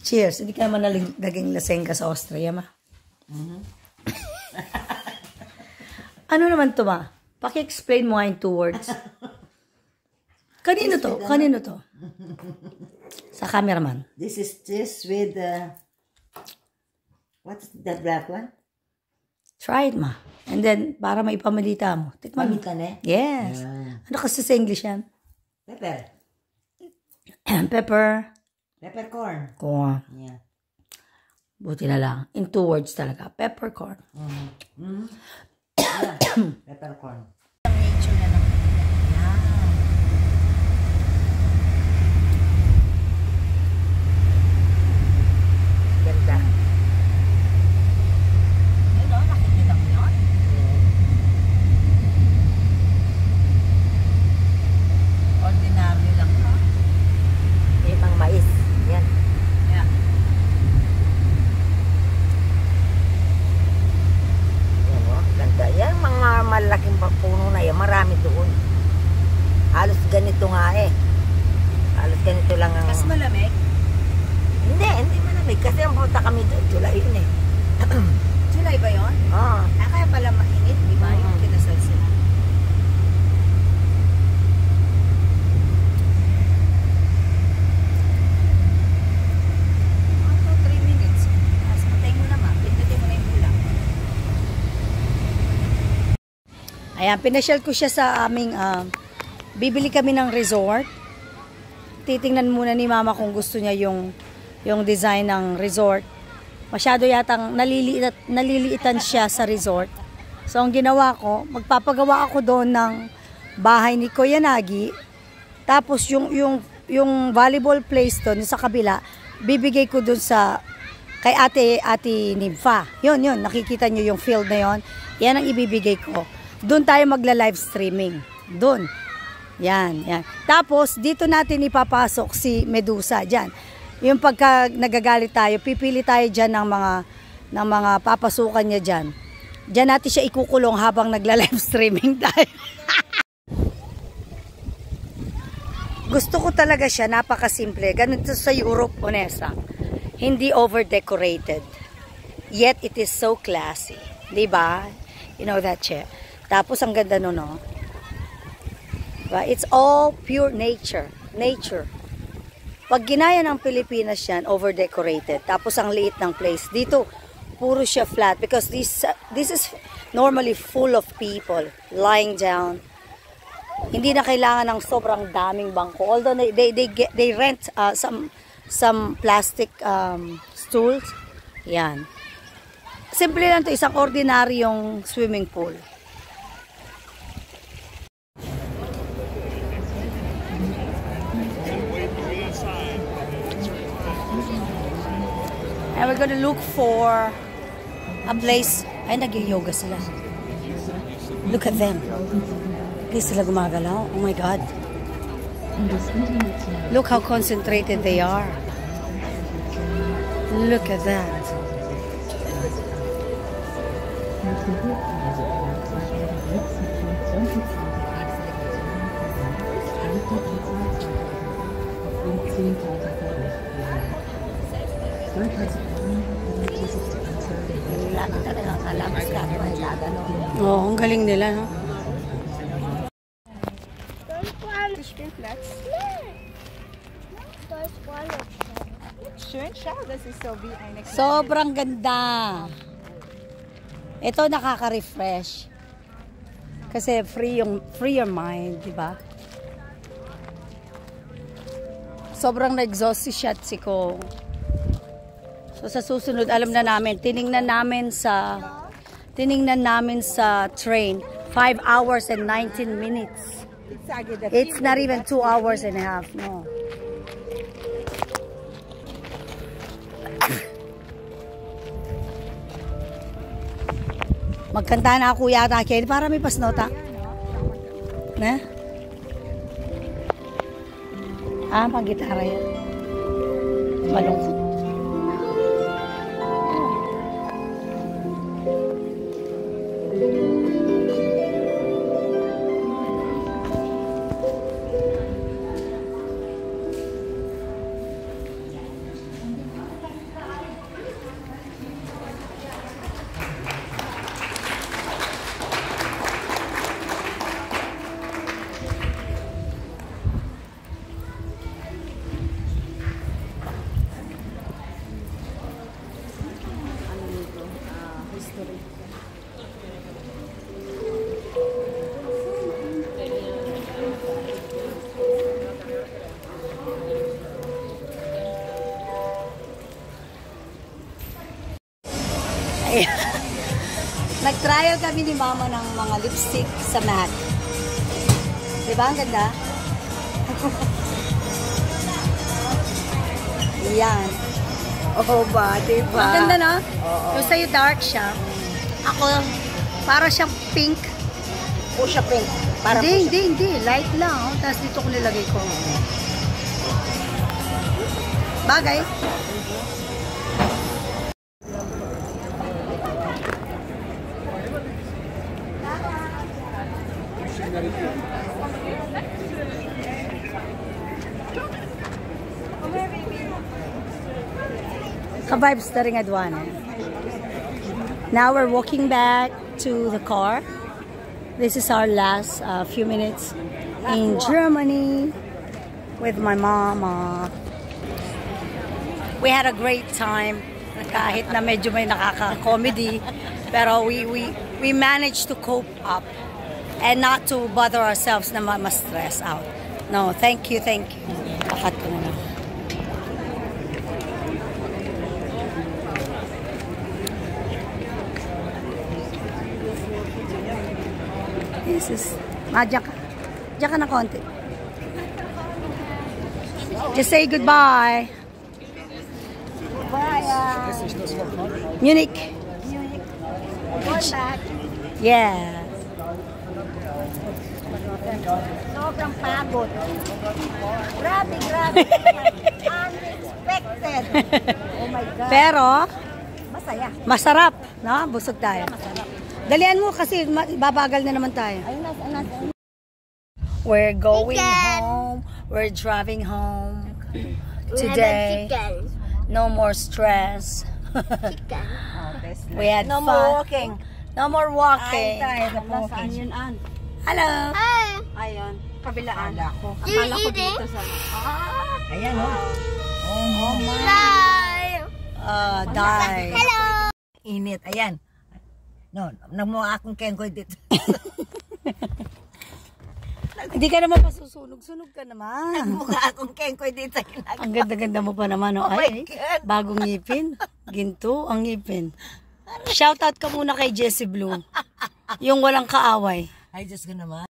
Cheers. Hindi ka naman naging laseng ka sa Austria, ma. Ano naman to, ma? Paki-explain mo nga in 2 words. Kanino to? Kanino to? Sa cameraman. This is cheese with what's the black one? Try it, ma. And then, para maipamalita mo. Tikman mo. Yes. Yeah. Ano kasi sa English yan? Pepper. Pepper. Peppercorn. Corn. Yeah. Buti na lang. In 2 words talaga. Peppercorn. Yeah. Peppercorn. Nature na lang. Ganda. Ayun o, nakikita mo yun? Ordinary lang ha? Limang mais. Yan. Yeah. Yan o, ganda. Yan, mga malaking puno na yan. Marami doon. Halos ganito nga eh. Halos ganito lang ang... Mas malamig? Hindi malamig. Kasi ang punta kami doon. July yun eh. July ba yun? Oo. Kaya pala mainit, di ba? Yung kinasal sila. Ano, 3 minutes. Tapos patay mo naman. Pindutin mo na yung ulam. Ayan, pinasyal ko siya sa aming... bibili kami ng resort. Titingnan muna ni mama kung gusto niya yung design ng resort. Masyado yatang naliliitan siya sa resort. So, ang ginawa ko, magpapagawa ako doon ng bahay ni Kuya Nagi. Tapos, yung volleyball place doon sa kabila, bibigay ko doon kay ate Nympha. Yun, nakikita nyo yung field na yun. Yan ang ibibigay ko. Doon tayo magla-live streaming. Doon. Yan. Tapos, dito natin ipapasok si Medusa dyan. Yung pagka nagagalit tayo, pipili tayo dyan ng mga papasukan niya dyan. Dyan natin siya ikukulong habang nagla-live streaming tayo. Gusto ko talaga siya, napakasimple. Ganito sa Europe, honesta. Hindi over-decorated. Yet, it is so classy. Diba? You know that, che? Tapos, ang ganda nun, no? Diba? It's all pure nature. Pag ginaya ng Pilipinas yan, over-decorated. Tapos ang liit ng place. Dito, puro siya flat. Because this is normally full of people lying down. Hindi na kailangan ng sobrang daming bangko. Although they rent some plastic stools. Yan. Simple lang to, isang ordinaryong swimming pool. And we're gonna look for a place. Ay, nag-yoga sila. Look at them. Hindi sila gumagalaw. Oh my God. Look how concentrated they are. Look at that. Oh, ang galing nila, no? Sobrang ganda. Ito nakaka-refresh. Kasi free your mind, di ba? Sobrang na-exhaust si Shatsi ko. So sa susunod, alam na namin, tiningnan namin sa train, 5 hours and 19 minutes. It's not even 2 hours and a half, no. Magkanta na ako yata, Kelly, para may pasnota. Na? Pag-gitara yan. Malungkot. Ayan. Nag-trial kami ni Mama ng mga lipstick sa MAC. Diba? Ang ganda? Yan. Oo ba, diba? Ang ganda, no? Oo. Yung sa'yo dark siya. Ako, para siyang pink. Pusha pink. Para Hindi. Light lang. Oh. Tapos dito ko nilagay ko. Bagay. Ka-vibes na rin Adwana. Now we're walking back to the car. This is our last few minutes in Germany with my mama. We had a great time. Kahit na medyo may nakaka-comedy, pero we managed to cope up and not to bother ourselves na ma-stress out. No, thank you. Pakat ko na. This is... Diyan ka na konti. Just say goodbye. Bye. Munich. Going back. Yeah. Sobrang pagod. Grabe. Unexpected. Oh my God. Pero, Masaya. masarap. No? Busog tayo. Masarap. Dalian mo kasi babagal na naman tayo. Ayun na. We're going home. We're driving home today. No more stress. We had No fun. more walking. No more walking. Ay, tayo. Nasaan yun, An? Hello. Ayun. Kabilaan. Akala ko. Akala ko dito sa... Ayan, oh. Oh, my. Die. Init. Ayan. No, nagmukha akong kengkoy dito. Hindi ka naman masusunog-sunog ka naman. Nagmukha akong kengkoy dito. Ang ganda-ganda mo pa naman. Oh. Oh my Ay, God. bagong ngipin. Ginto ang ngipin. Shoutout ka muna kay Jessie Blue. Yung walang kaaway. Ay, Diyos ko naman.